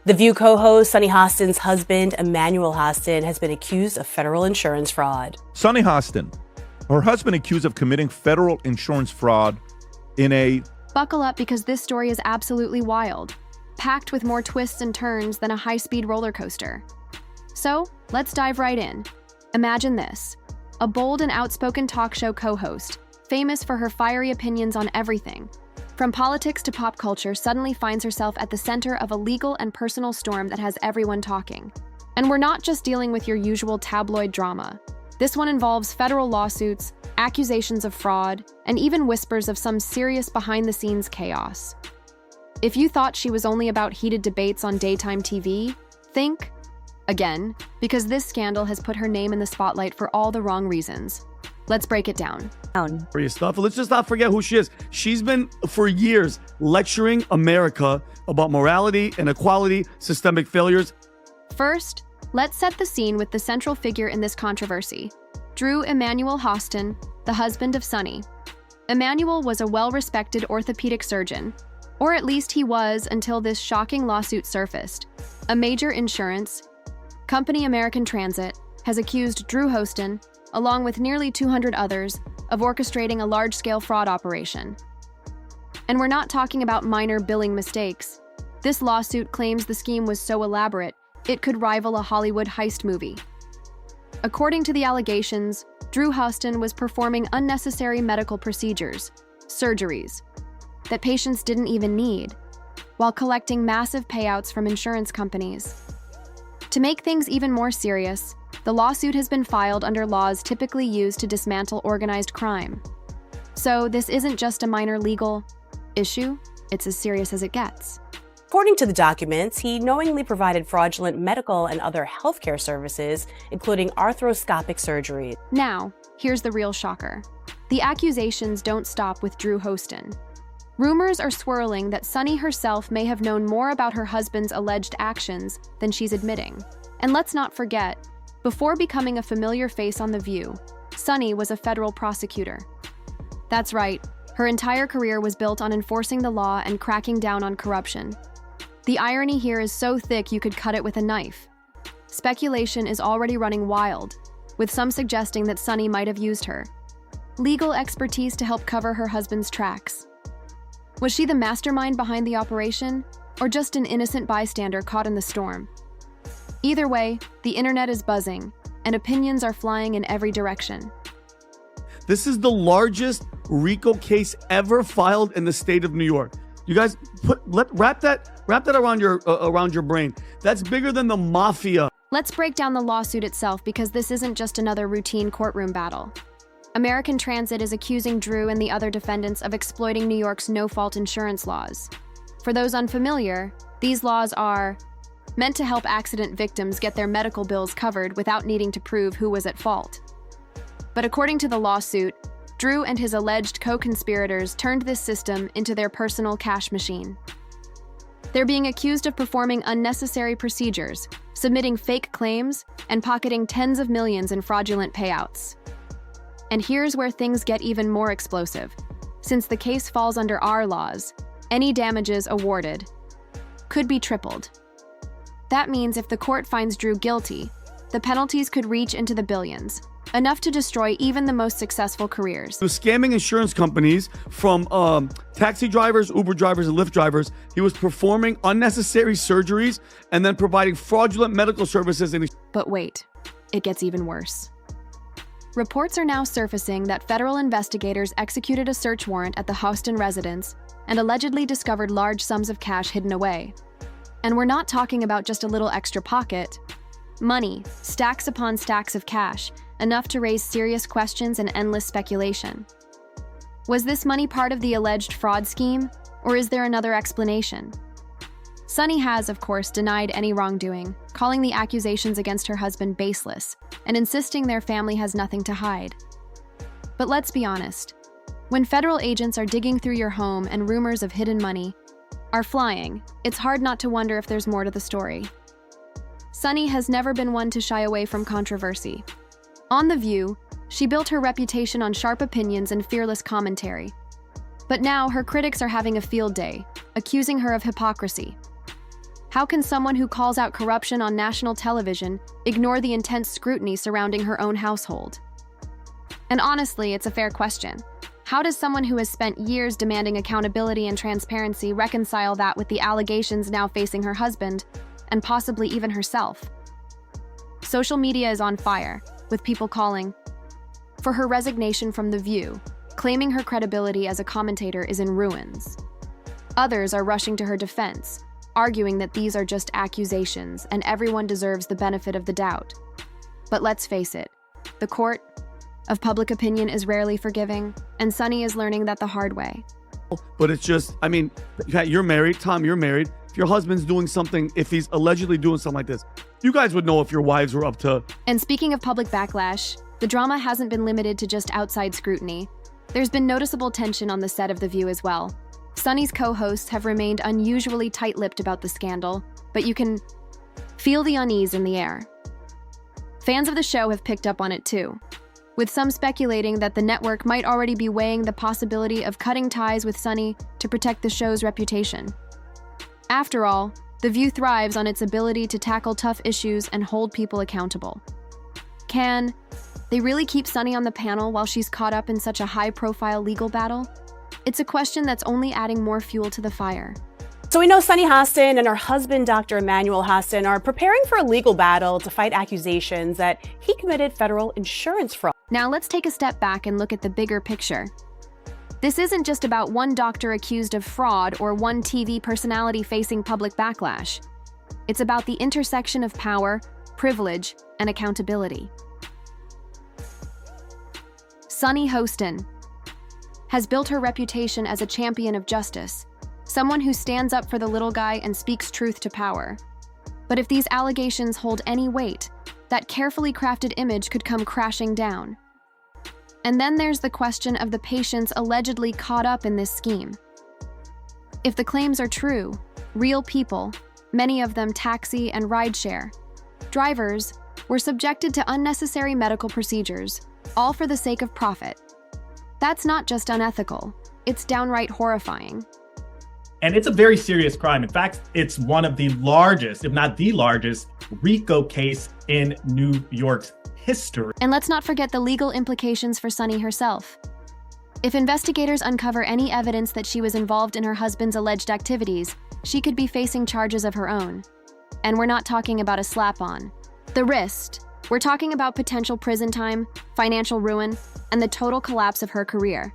The View co-host Sunny Hostin's husband, Emmanuel Hostin, has been accused of federal insurance fraud. Sunny Hostin, her husband accused of committing federal insurance fraud in a... Buckle up because this story is absolutely wild, packed with more twists and turns than a high-speed roller coaster. So, let's dive right in. Imagine this: a bold and outspoken talk show co-host, famous for her fiery opinions on everything, from politics to pop culture, suddenly finds herself at the center of a legal and personal storm that has everyone talking. And we're not just dealing with your usual tabloid drama. This one involves federal lawsuits, accusations of fraud, and even whispers of some serious behind-the-scenes chaos. If you thought she was only about heated debates on daytime TV, think again, because this scandal has put her name in the spotlight for all the wrong reasons. Let's break it down. For your stuff. Let's just not forget who she is. She's been, for years, lecturing America about morality, inequality, systemic failures. First, let's set the scene with the central figure in this controversy, Drew Emmanuel Hostin, the husband of Sunny. Emmanuel was a well-respected orthopedic surgeon, or at least he was until this shocking lawsuit surfaced. A major insurance company, American Transit, has accused Drew Hostin, along with nearly 200 others, of orchestrating a large-scale fraud operation. And we're not talking about minor billing mistakes. This lawsuit claims the scheme was so elaborate, it could rival a Hollywood heist movie. According to the allegations, Drew Hostin was performing unnecessary medical procedures, surgeries, that patients didn't even need, while collecting massive payouts from insurance companies. To make things even more serious, the lawsuit has been filed under laws typically used to dismantle organized crime. So this isn't just a minor legal issue, it's as serious as it gets. According to the documents, he knowingly provided fraudulent medical and other healthcare services, including arthroscopic surgery. Now, here's the real shocker. The accusations don't stop with Drew Hostin. Rumors are swirling that Sunny herself may have known more about her husband's alleged actions than she's admitting. And let's not forget, before becoming a familiar face on The View, Sunny was a federal prosecutor. That's right, her entire career was built on enforcing the law and cracking down on corruption. The irony here is so thick you could cut it with a knife. Speculation is already running wild, with some suggesting that Sunny might have used her legal expertise to help cover her husband's tracks. Was she the mastermind behind the operation, or just an innocent bystander caught in the storm? Either way, the internet is buzzing, and opinions are flying in every direction. This is the largest RICO case ever filed in the state of New York. You guys, wrap that around your brain. That's bigger than the mafia. Let's break down the lawsuit itself because this isn't just another routine courtroom battle. American Transit is accusing Drew and the other defendants of exploiting New York's no-fault insurance laws. For those unfamiliar, these laws are meant to help accident victims get their medical bills covered without needing to prove who was at fault. But according to the lawsuit, Drew and his alleged co-conspirators turned this system into their personal cash machine. They're being accused of performing unnecessary procedures, submitting fake claims, and pocketing tens of millions in fraudulent payouts. And here's where things get even more explosive. Since the case falls under our laws, any damages awarded could be tripled. That means if the court finds Drew guilty, the penalties could reach into the billions, enough to destroy even the most successful careers. He was scamming insurance companies from taxi drivers, Uber drivers, and Lyft drivers. He was performing unnecessary surgeries and then providing fraudulent medical services. But wait, it gets even worse. Reports are now surfacing that federal investigators executed a search warrant at the Hostin residence and allegedly discovered large sums of cash hidden away. And we're not talking about just a little extra pocket. Money, stacks upon stacks of cash, enough to raise serious questions and endless speculation. Was this money part of the alleged fraud scheme, or is there another explanation? Sunny has, of course, denied any wrongdoing, calling the accusations against her husband baseless, and insisting their family has nothing to hide. But let's be honest. When federal agents are digging through your home and rumors of hidden money are flying, it's hard not to wonder if there's more to the story. Sunny has never been one to shy away from controversy. On The View, she built her reputation on sharp opinions and fearless commentary. But now her critics are having a field day, accusing her of hypocrisy. How can someone who calls out corruption on national television ignore the intense scrutiny surrounding her own household? And honestly, it's a fair question. How does someone who has spent years demanding accountability and transparency reconcile that with the allegations now facing her husband, and possibly even herself? Social media is on fire, with people calling for her resignation from The View, claiming her credibility as a commentator is in ruins. Others are rushing to her defense, arguing that these are just accusations and everyone deserves the benefit of the doubt. But let's face it, the court of public opinion is rarely forgiving, and Sunny is learning that the hard way. But it's just, I mean, you're married. Tom, you're married. If your husband's doing something, if he's allegedly doing something like this, you guys would know if your wives were up to. And speaking of public backlash, the drama hasn't been limited to just outside scrutiny. There's been noticeable tension on the set of The View as well. Sunny's co-hosts have remained unusually tight-lipped about the scandal, but you can feel the unease in the air. Fans of the show have picked up on it too, with some speculating that the network might already be weighing the possibility of cutting ties with Sunny to protect the show's reputation. After all, The View thrives on its ability to tackle tough issues and hold people accountable. Can they really keep Sunny on the panel while she's caught up in such a high-profile legal battle? It's a question that's only adding more fuel to the fire. So we know Sunny Hostin and her husband, Dr. Emmanuel Hostin, are preparing for a legal battle to fight accusations that he committed federal insurance fraud. Now let's take a step back and look at the bigger picture. This isn't just about one doctor accused of fraud or one TV personality facing public backlash. It's about the intersection of power, privilege, and accountability. Sunny Hostin has built her reputation as a champion of justice, someone who stands up for the little guy and speaks truth to power. But if these allegations hold any weight, that carefully crafted image could come crashing down. And then there's the question of the patients allegedly caught up in this scheme. If the claims are true, real people, many of them taxi and rideshare drivers, were subjected to unnecessary medical procedures, all for the sake of profit. That's not just unethical, it's downright horrifying. And it's a very serious crime. In fact, it's one of the largest, if not the largest, RICO case in New York's history. And let's not forget the legal implications for Sunny herself. If investigators uncover any evidence that she was involved in her husband's alleged activities, she could be facing charges of her own. And we're not talking about a slap-on. The wrist. We're talking about potential prison time, financial ruin, and the total collapse of her career.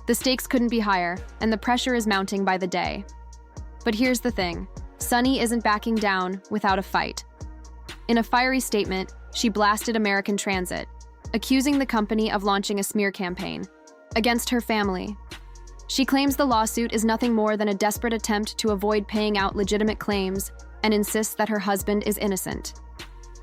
The stakes couldn't be higher, and the pressure is mounting by the day. But here's the thing. Sunny isn't backing down without a fight. In a fiery statement, she blasted American Transit, accusing the company of launching a smear campaign against her family. She claims the lawsuit is nothing more than a desperate attempt to avoid paying out legitimate claims and insists that her husband is innocent.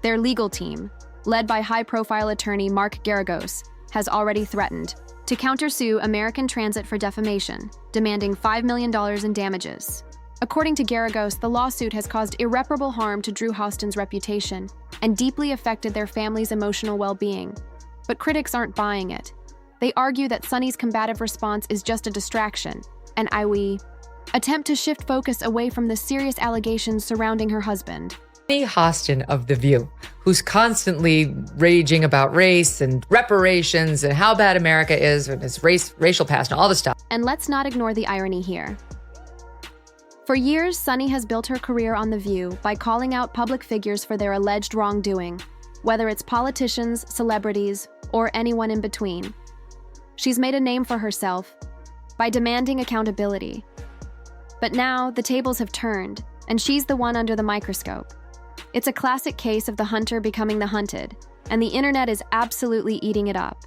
Their legal team, led by high-profile attorney Mark Garagos, has already threatened to countersue American Transit for defamation, demanding $5 million in damages. According to Garagos, the lawsuit has caused irreparable harm to Drew Hostin's reputation and deeply affected their family's emotional well-being. But critics aren't buying it. They argue that Sunny's combative response is just a distraction, an attempt to shift focus away from the serious allegations surrounding her husband. Sunny Hostin of The View, who's constantly raging about race and reparations and how bad America is and its racial past and all this stuff. And let's not ignore the irony here. For years, Sunny has built her career on The View by calling out public figures for their alleged wrongdoing, whether it's politicians, celebrities, or anyone in between. She's made a name for herself by demanding accountability. But now, the tables have turned, and she's the one under the microscope. It's a classic case of the hunter becoming the hunted, and the internet is absolutely eating it up.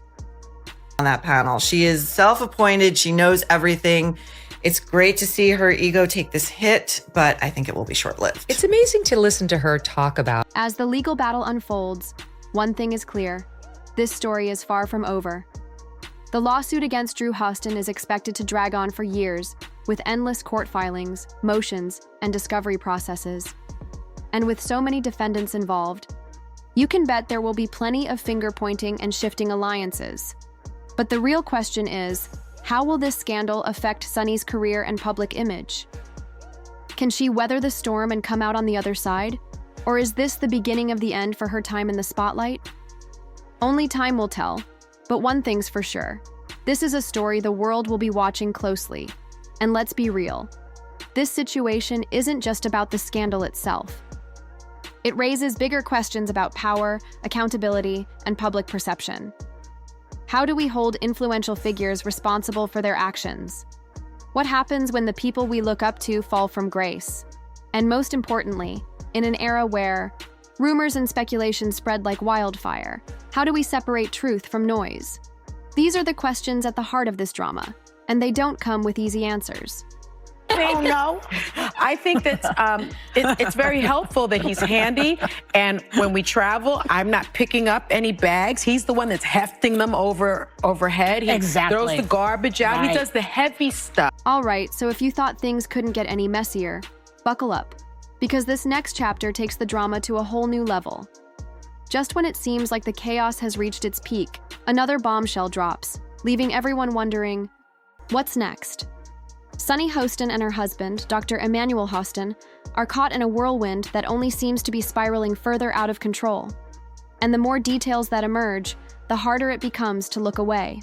On that panel, she is self-appointed, she knows everything. It's great to see her ego take this hit, but I think it will be short-lived. It's amazing to listen to her talk about. As the legal battle unfolds, one thing is clear. This story is far from over. The lawsuit against Drew Hostin is expected to drag on for years, with endless court filings, motions, and discovery processes. And with so many defendants involved, you can bet there will be plenty of finger-pointing and shifting alliances. But the real question is, how will this scandal affect Sunny's career and public image? Can she weather the storm and come out on the other side? Or is this the beginning of the end for her time in the spotlight? Only time will tell, but one thing's for sure. This is a story the world will be watching closely. And let's be real, this situation isn't just about the scandal itself. It raises bigger questions about power, accountability, and public perception. How do we hold influential figures responsible for their actions? What happens when the people we look up to fall from grace? And most importantly, in an era where rumors and speculation spread like wildfire, how do we separate truth from noise? These are the questions at the heart of this drama, and they don't come with easy answers. Oh, no. I think that it's very helpful that he's handy. And when we travel, I'm not picking up any bags. He's the one that's hefting them overhead. He throws the garbage out. Right. He does the heavy stuff. All right, so if you thought things couldn't get any messier, buckle up. Because this next chapter takes the drama to a whole new level. Just when it seems like the chaos has reached its peak, another bombshell drops, leaving everyone wondering, what's next? Sunny Hostin and her husband, Dr. Emmanuel Hostin, are caught in a whirlwind that only seems to be spiraling further out of control. And the more details that emerge, the harder it becomes to look away.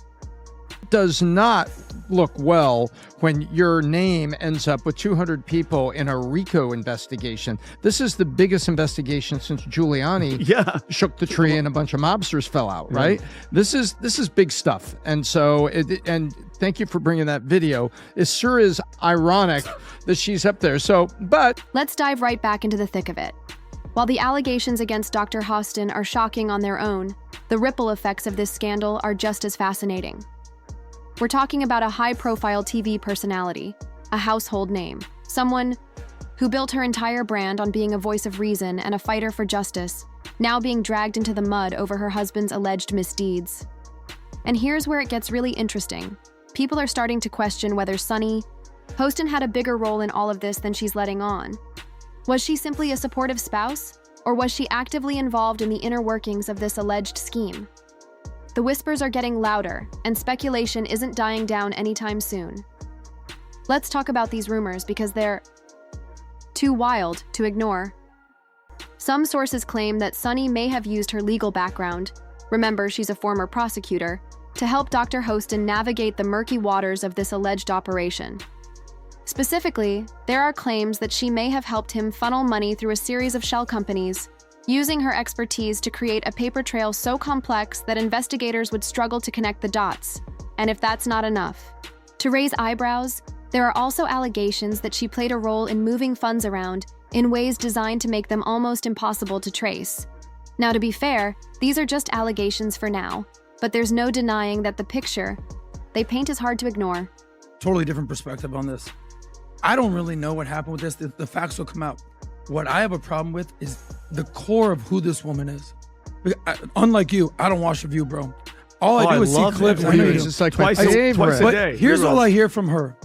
Does not look well when your name ends up with 200 people in a RICO investigation. This is the biggest investigation since Giuliani shook the tree and a bunch of mobsters fell out, right? This is big stuff. And so, and thank you for bringing that video. It sure is ironic that she's up there. So, but let's dive right back into the thick of it. While the allegations against Dr. Hostin are shocking on their own, the ripple effects of this scandal are just as fascinating. We're talking about a high-profile TV personality, a household name, someone who built her entire brand on being a voice of reason and a fighter for justice, now being dragged into the mud over her husband's alleged misdeeds. And here's where it gets really interesting. People are starting to question whether Sunny Hostin had a bigger role in all of this than she's letting on. Was she simply a supportive spouse, or was she actively involved in the inner workings of this alleged scheme? The whispers are getting louder, and speculation isn't dying down anytime soon. Let's talk about these rumors because they're too wild to ignore. Some sources claim that Sunny may have used her legal background, remember she's a former prosecutor, to help Dr. Hostin navigate the murky waters of this alleged operation. Specifically, there are claims that she may have helped him funnel money through a series of shell companies, using her expertise to create a paper trail so complex that investigators would struggle to connect the dots. And if that's not enough, to raise eyebrows, there are also allegations that she played a role in moving funds around in ways designed to make them almost impossible to trace. Now, to be fair, these are just allegations for now, but there's no denying that the picture they paint is hard to ignore. Totally different perspective on this. I don't really know what happened with this. The facts will come out. What I have a problem with is the core of who this woman is. Unlike you, I don't watch The View, bro. All I do is see clips. It's like twice a day. But here's all I hear from her.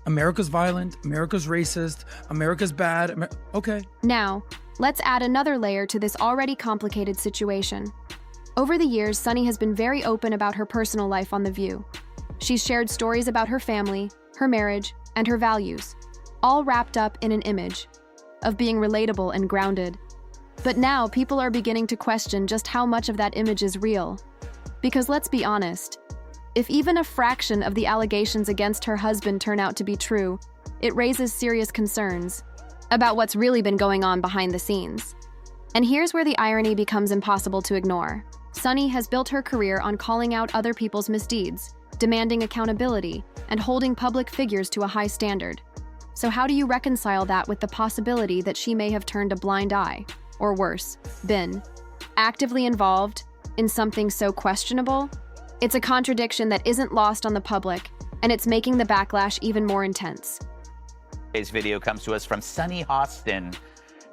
America's violent, America's racist, America's bad. Okay. Now, let's add another layer to this already complicated situation. Over the years, Sunny has been very open about her personal life on The View. She's shared stories about her family, her marriage, and her values, all wrapped up in an image of being relatable and grounded. But now people are beginning to question just how much of that image is real. Because let's be honest, if even a fraction of the allegations against her husband turn out to be true, it raises serious concerns about what's really been going on behind the scenes. And here's where the irony becomes impossible to ignore. Sunny has built her career on calling out other people's misdeeds, demanding accountability, and holding public figures to a high standard. So how do you reconcile that with the possibility that she may have turned a blind eye, or worse, been actively involved in something so questionable? It's a contradiction that isn't lost on the public, and it's making the backlash even more intense. Today's video comes to us from Sunny Hostin.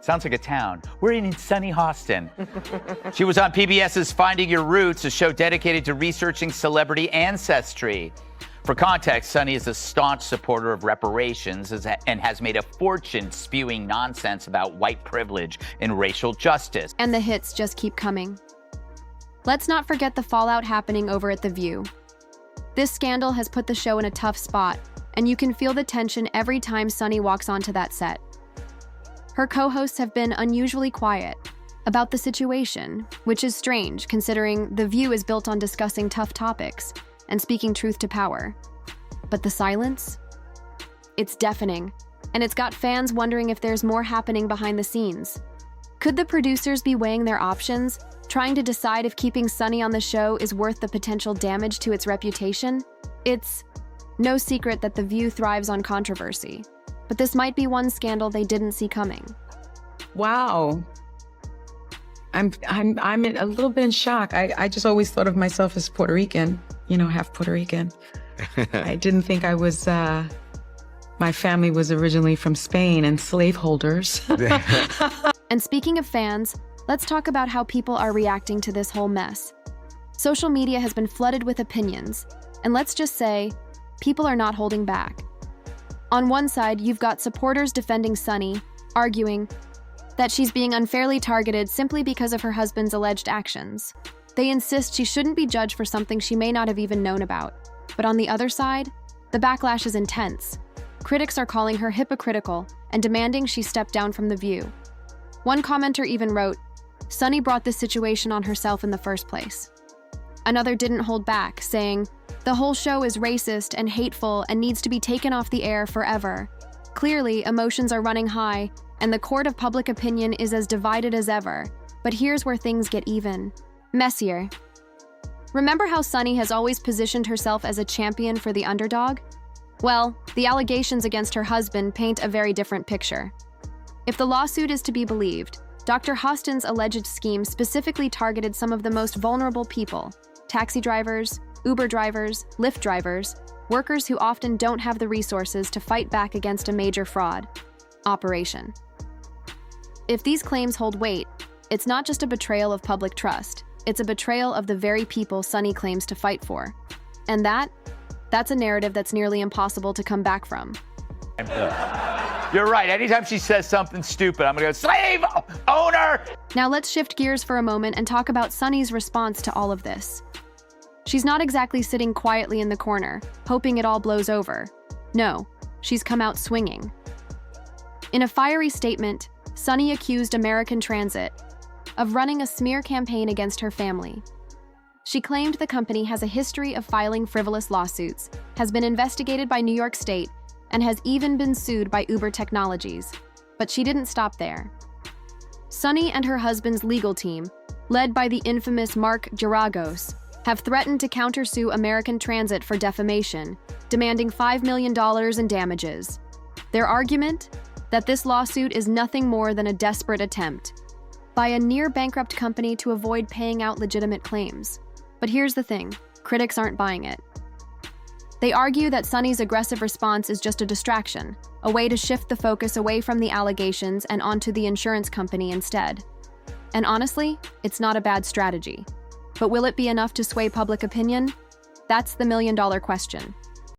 Sounds like a town. We're in Sunny Hostin. She was on PBS's Finding Your Roots, a show dedicated to researching celebrity ancestry. For context, Sunny is a staunch supporter of reparations and has made a fortune spewing nonsense about white privilege and racial justice. And the hits just keep coming. Let's not forget the fallout happening over at The View. This scandal has put the show in a tough spot, and you can feel the tension every time Sunny walks onto that set. Her co-hosts have been unusually quiet about the situation, which is strange considering The View is built on discussing tough topics and speaking truth to power. But the silence? It's deafening, and it's got fans wondering if there's more happening behind the scenes. Could the producers be weighing their options, trying to decide if keeping Sunny on the show is worth the potential damage to its reputation? It's no secret that The View thrives on controversy, but this might be one scandal they didn't see coming. Wow. I'm a little bit in shock. I just always thought of myself as Puerto Rican, half Puerto Rican. I didn't think I was, my family was originally from Spain and slaveholders. And speaking of fans, let's talk about how people are reacting to this whole mess. Social media has been flooded with opinions, and let's just say, people are not holding back. On one side, you've got supporters defending Sunny, arguing that she's being unfairly targeted simply because of her husband's alleged actions. They insist she shouldn't be judged for something she may not have even known about. But on the other side, the backlash is intense. Critics are calling her hypocritical and demanding she step down from The View. One commenter even wrote, "Sunny brought this situation on herself in the first place." Another didn't hold back, saying, "The whole show is racist and hateful and needs to be taken off the air forever." Clearly, emotions are running high, and the court of public opinion is as divided as ever. But here's where things get even messier. Remember how Sunny has always positioned herself as a champion for the underdog? Well, the allegations against her husband paint a very different picture. If the lawsuit is to be believed, Dr. Hostin's alleged scheme specifically targeted some of the most vulnerable people: taxi drivers, Uber drivers, Lyft drivers, workers who often don't have the resources to fight back against a major fraud operation. If these claims hold weight, it's not just a betrayal of public trust, it's a betrayal of the very people Sunny claims to fight for. And that's a narrative that's nearly impossible to come back from. You're right. Anytime she says something stupid, I'm going to go, slave owner! Now let's shift gears for a moment and talk about Sunny's response to all of this. She's not exactly sitting quietly in the corner, hoping it all blows over. No, she's come out swinging. In a fiery statement, Sunny accused American Transit of running a smear campaign against her family. She claimed the company has a history of filing frivolous lawsuits, has been investigated by New York State, and has even been sued by Uber Technologies. But she didn't stop there. Sunny and her husband's legal team, led by the infamous Mark Geragos, have threatened to countersue American Transit for defamation, demanding $5 million in damages. Their argument? That this lawsuit is nothing more than a desperate attempt by a near-bankrupt company to avoid paying out legitimate claims. But here's the thing, critics aren't buying it. They argue that Sunny's aggressive response is just a distraction, a way to shift the focus away from the allegations and onto the insurance company instead. And honestly, it's not a bad strategy. But will it be enough to sway public opinion? That's the million-dollar question.